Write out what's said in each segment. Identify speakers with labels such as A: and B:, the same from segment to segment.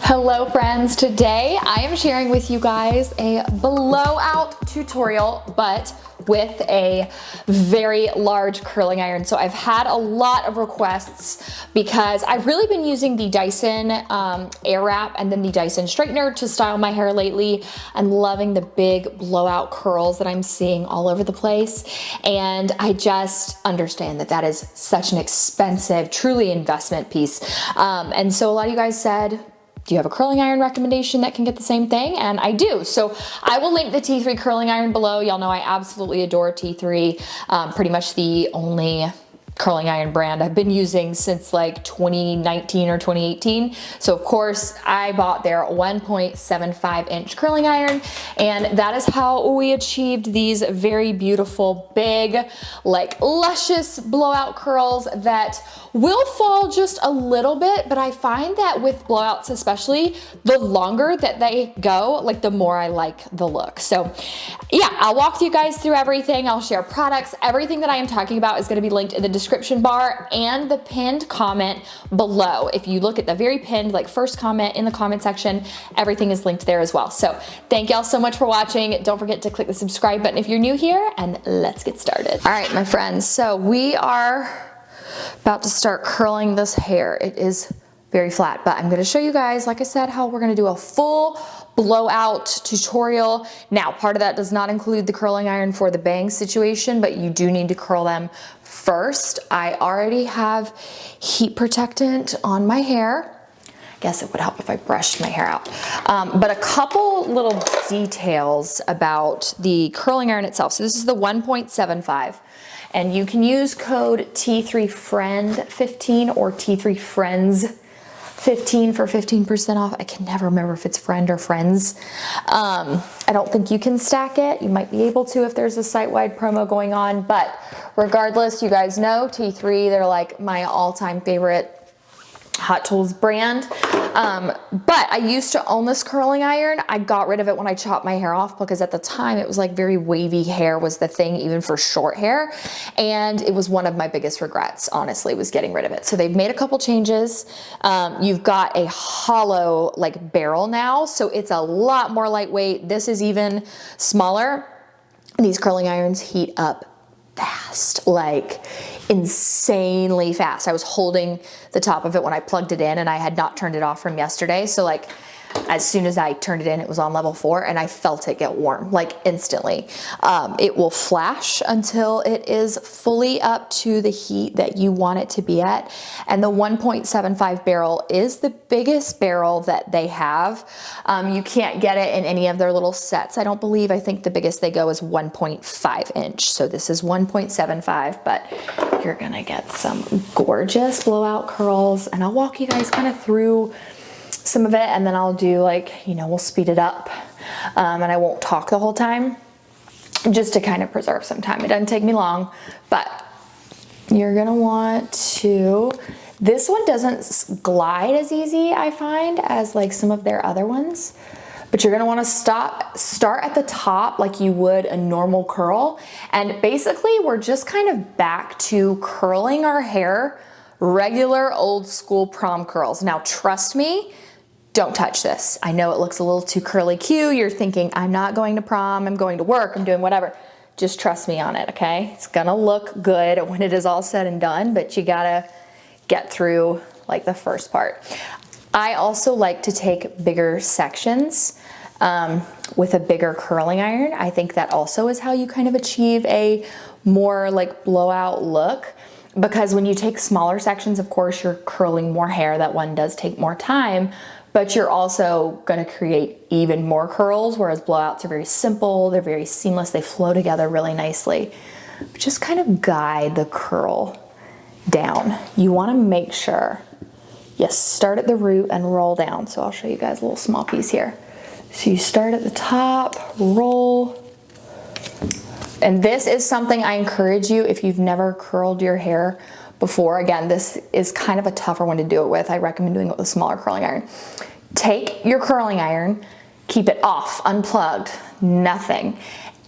A: Hello friends, today I am sharing with you guys a blowout tutorial, but with a very large curling iron. So I've had a lot of requests because I've really been using the Dyson Airwrap and then the Dyson straightener to style my hair lately. I'm loving the big blowout curls that I'm seeing all over the place. And I just understand that that is such an expensive, truly investment piece. And so a lot of you guys said, do you have a curling iron recommendation that can get the same thing? And I do. So I will link the T3 curling iron below. Y'all know I absolutely adore T3. Pretty much the only curling iron brand I've been using since like 2019 or 2018. So of course I bought their 1.75 inch curling iron, and that is how we achieved these very beautiful, big, like luscious blowout curls that will fall just a little bit, but I find that with blowouts especially, the longer that they go, like the more I like the look. So yeah, I'll walk you guys through everything. I'll share products. Everything that I am talking about is going to be linked in the description bar and the pinned comment below. If you look at the very pinned, like first comment in the comment section, everything is linked there as well. So thank y'all so much for watching. Don't forget to click the subscribe button if you're new here, and let's get started. All right, my friends, so we are about to start curling this hair. It is very flat, but I'm going to show you guys, like I said, how we're going to do a full blowout tutorial. Now, part of that does not include the curling iron for the bang situation, but you do need to curl them first. I already have heat protectant on my hair. I guess it would help if I brushed my hair out. But a couple little details about the curling iron itself. So this is the 1.75. And you can use code T3FRIEND15 or T3FRIENDS15 for 15% off. I can never remember if it's friend or friends. I don't think you can stack it. You might be able to if there's a site-wide promo going on, but regardless, you guys know T3, they're like my all-time favorite Hot Tools brand. But I used to own this curling iron. I got rid of it when I chopped my hair off because at the time it was like very wavy hair was the thing, even for short hair. And it was one of my biggest regrets, honestly, was getting rid of it. So they've made a couple changes. You've got a hollow like barrel now, so it's a lot more lightweight. This is even smaller. These curling irons heat up fast, like insanely fast. I was holding the top of it when I plugged it in, and I had not turned it off from yesterday. So like as soon as I turned it in, it was on level 4 and I felt it get warm, like instantly. It will flash until it is fully up to the heat that you want it to be at. And the 1.75 barrel is the biggest barrel that they have. You can't get it in any of their little sets, I don't believe. I think the biggest they go is 1.5 inch. So this is 1.75, but you're gonna get some gorgeous blowout curls, and I'll walk you guys kind of through some of it, and then I'll do like, you know, we'll speed it up, and I won't talk the whole time just to kind of preserve some time. It doesn't take me long, but you're gonna want to, this one doesn't glide as easy, I find, as like some of their other ones, but you're gonna wanna start at the top like you would a normal curl. And basically we're just kind of back to curling our hair, regular old school prom curls. Now trust me, don't touch this. I know it looks a little too curly Q. You're thinking, I'm not going to prom, I'm going to work, I'm doing whatever. Just trust me on it, okay? It's gonna look good when it is all said and done, but you gotta get through like the first part. I also like to take bigger sections with a bigger curling iron. I think that also is how you kind of achieve a more like blowout look. Because when you take smaller sections, of course, you're curling more hair. That one does take more time, but you're also gonna create even more curls, whereas blowouts are very simple, they're very seamless, they flow together really nicely. But just kind of guide the curl down. You wanna make sure you start at the root and roll down. So I'll show you guys a little small piece here. So you start at the top, roll. And this is something I encourage you if you've never curled your hair before. Again, this is kind of a tougher one to do it with. I recommend doing it with a smaller curling iron. Take your curling iron, keep it off, unplugged, nothing,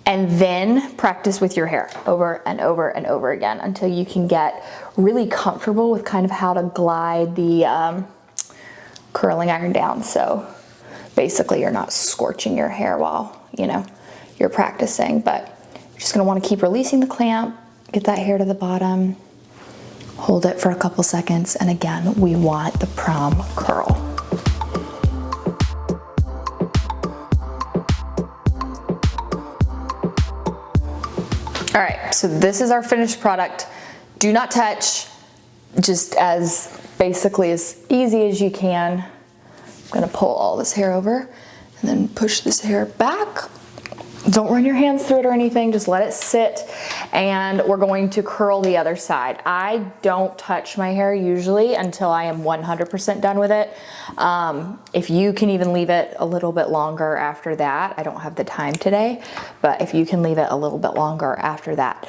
A: and then practice with your hair over and over and over again until you can get really comfortable with kind of how to glide the curling iron down. So basically you're not scorching your hair while, you know, you're practicing, but you're just gonna wanna keep releasing the clamp, get that hair to the bottom, hold it for a couple seconds, and again, we want the prom curl. All right, so this is our finished product. Do not touch, just as basically as easy as you can. I'm gonna pull all this hair over and then push this hair back. Don't run your hands through it or anything, just let it sit, and we're going to curl the other side. I don't touch my hair usually until I am 100% done with it. If you can even leave it a little bit longer after that, I don't have the time today, but if you can leave it a little bit longer after that,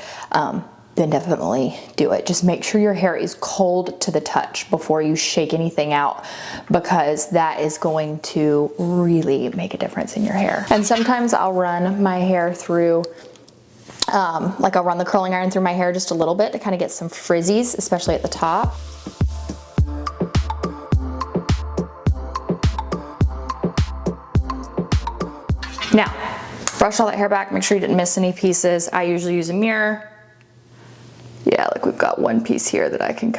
A: then definitely do it. Just make sure your hair is cold to the touch before you shake anything out, because that is going to really make a difference in your hair. And sometimes I'll run my hair through, like I'll run the curling iron through my hair just a little bit to kind of get some frizzies, especially at the top. Now, brush all that hair back, make sure you didn't miss any pieces. I usually use a mirror. Yeah, like we've got one piece here that I can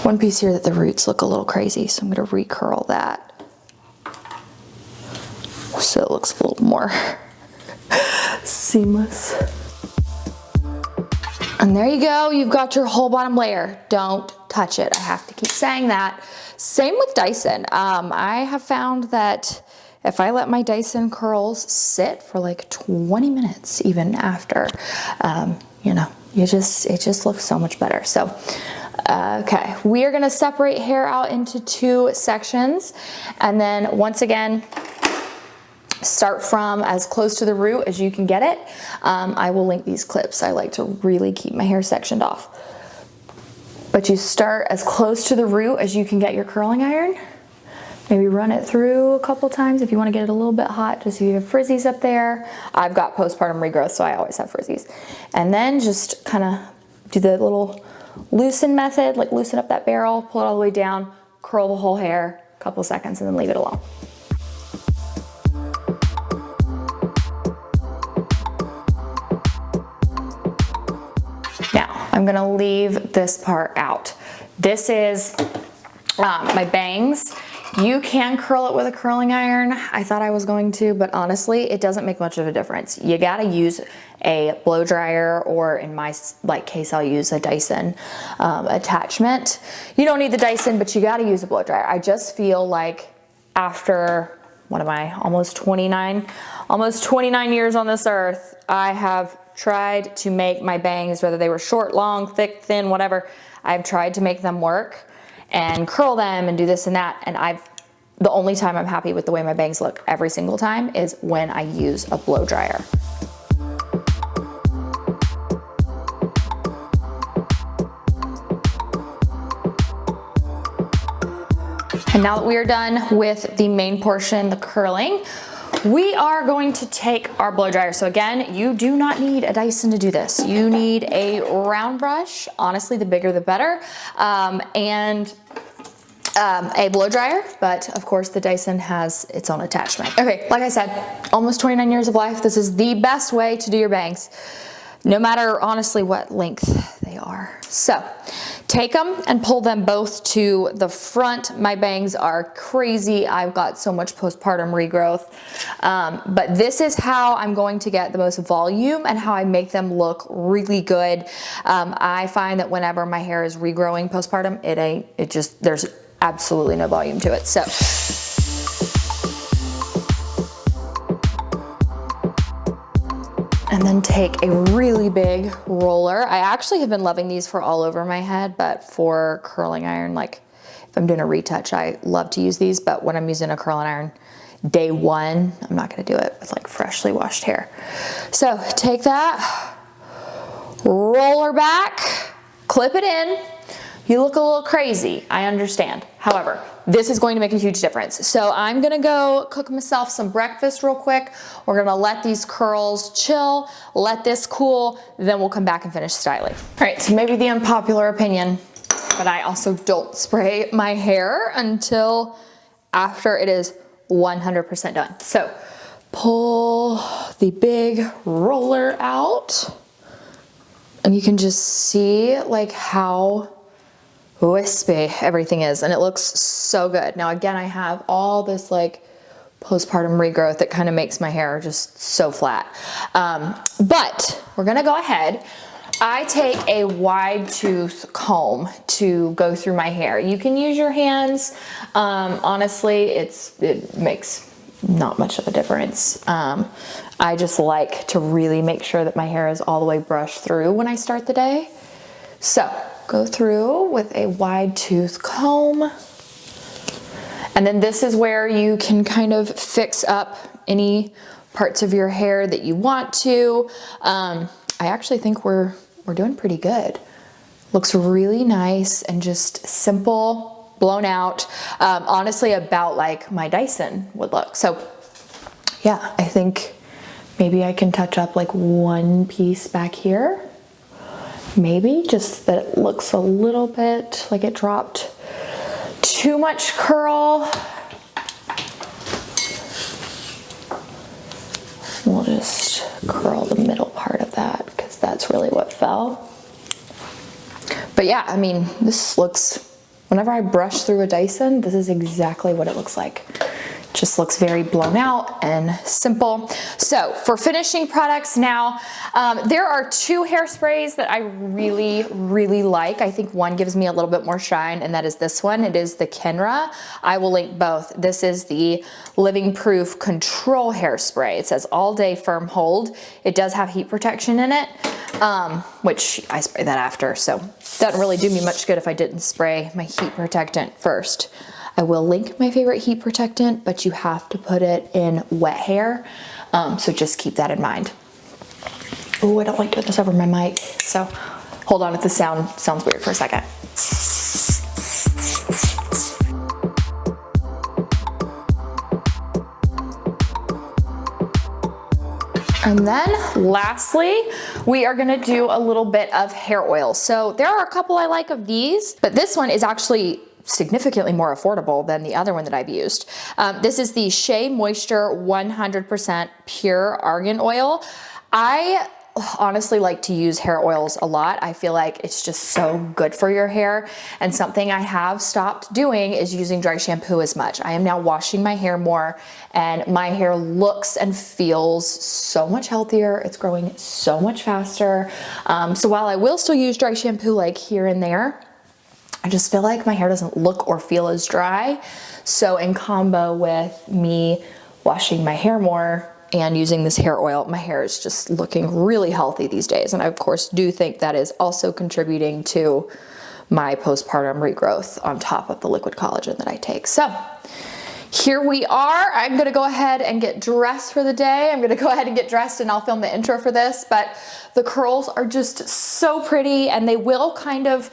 A: one piece here that the roots look a little crazy, so I'm gonna recurl that so it looks a little more seamless. And there you go, you've got your whole bottom layer. Don't touch it, I have to keep saying that. Same with Dyson. I have found that if I let my Dyson curls sit for like 20 minutes even after, you know, it just looks so much better. So, okay, we are gonna separate hair out into 2 sections, and then once again, start from as close to the root as you can get it. I will link these clips. I like to really keep my hair sectioned off. But you start as close to the root as you can get your curling iron. Maybe run it through a couple times if you want to get it a little bit hot, just if you have frizzies up there. I've got postpartum regrowth, so I always have frizzies. And then just kind of do the little loosen method, like loosen up that barrel, pull it all the way down, curl the whole hair, a couple seconds, and then leave it alone. Now, I'm gonna leave this part out. This is my bangs. You can curl it with a curling iron. I thought I was going to, but honestly, it doesn't make much of a difference. You gotta use a blow dryer, or in my case, I'll use a Dyson attachment. You don't need the Dyson, but you gotta use a blow dryer. I just feel like after, what am I, almost 29 years on this earth, I have tried to make my bangs, whether they were short, long, thick, thin, whatever, I've tried to make them work and curl them and do this and that, and the only time I'm happy with the way my bangs look every single time is when I use a blow dryer. And now that we are done with the main portion, the curling, we are going to take our blow dryer. So again, you do not need a Dyson to do this. You need a round brush, honestly, the bigger the better, and a blow dryer, but of course the Dyson has its own attachment. Okay, like I said, almost 29 years of life. This is the best way to do your bangs, no matter honestly what length they are. So take them and pull them both to the front. My bangs are crazy. I've got so much postpartum regrowth, but this is how I'm going to get the most volume and how I make them look really good. I find that whenever my hair is regrowing postpartum, there's absolutely no volume to it. So and then take a really big roller. I actually have been loving these for all over my head, but for curling iron, like if I'm doing a retouch, I love to use these, but when I'm using a curling iron day one, I'm not gonna do it with like freshly washed hair. So take that, roller back, clip it in. You look a little crazy, I understand. However, this is going to make a huge difference. So I'm gonna go cook myself some breakfast real quick. We're gonna let these curls chill, let this cool, then we'll come back and finish styling. All right, so maybe the unpopular opinion. but I also don't spray my hair until after it is 100% done. So pull the big roller out and you can just see like how wispy everything is, and it looks so good. Now again, I have all this like postpartum regrowth that kind of makes my hair just so flat. But we're gonna go ahead. I take a wide tooth comb to go through my hair. You can use your hands. Honestly, it makes not much of a difference. I just like to really make sure that my hair is all the way brushed through when I start the day. So go through with a wide tooth comb. And then this is where you can kind of fix up any parts of your hair that you want to. I actually think we're doing pretty good. Looks really nice and just simple, blown out. Honestly, about like my Dyson would look. So yeah, I think maybe I can touch up like one piece back here. Maybe just that it looks a little bit like it dropped too much curl. We'll just curl the middle part of that because that's really what fell. But yeah, I mean, this looks, whenever I brush through a Dyson, this is exactly what it looks like. Just looks very blown out and simple. So for finishing products now, there are two hairsprays that I really, really like. I think one gives me a little bit more shine, and that is this one. It is the Kenra. I will link both. This is the Living Proof Control Hairspray. It says all day firm hold. It does have heat protection in it, which I spray that after. So it doesn't really do me much good if I didn't spray my heat protectant first. I will link my favorite heat protectant, but you have to put it in wet hair. So just keep that in mind. Oh, I don't like doing this over my mic. So hold on if the sound sounds weird for a second. And then lastly, we are gonna do a little bit of hair oil. So there are a couple I like of these, but this one is actually significantly more affordable than the other one that I've used. This is the Shea Moisture 100% Pure Argan Oil. I honestly like to use hair oils a lot. I feel like it's just so good for your hair, and something I have stopped doing is using dry shampoo as much. I am now washing my hair more, and my hair looks and feels so much healthier. It's growing so much faster. So while I will still use dry shampoo like here and there, I just feel like my hair doesn't look or feel as dry. So in combo with me washing my hair more and using this hair oil, my hair is just looking really healthy these days. And I of course do think that is also contributing to my postpartum regrowth on top of the liquid collagen that I take. So here we are. I'm gonna go ahead and get dressed for the day. I'm gonna go ahead and get dressed and I'll film the intro for this, but the curls are just so pretty, and they will kind of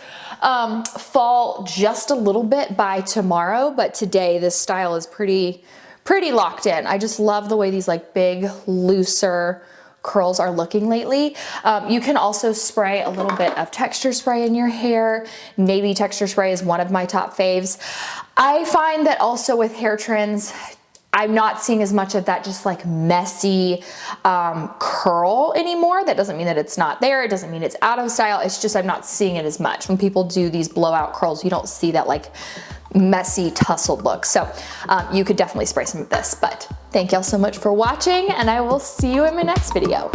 A: fall just a little bit by tomorrow, but today this style is pretty locked in. I just love the way these like big, looser curls are looking lately. You can also spray a little bit of texture spray in your hair. Navy texture spray is one of my top faves. I find that also with hair trends, I'm not seeing as much of that just like messy curl anymore. That doesn't mean that it's not there. It doesn't mean it's out of style. It's just I'm not seeing it as much. When people do these blowout curls, you don't see that like messy tussled look. So you could definitely spray some of this, but thank y'all so much for watching, and I will see you in my next video.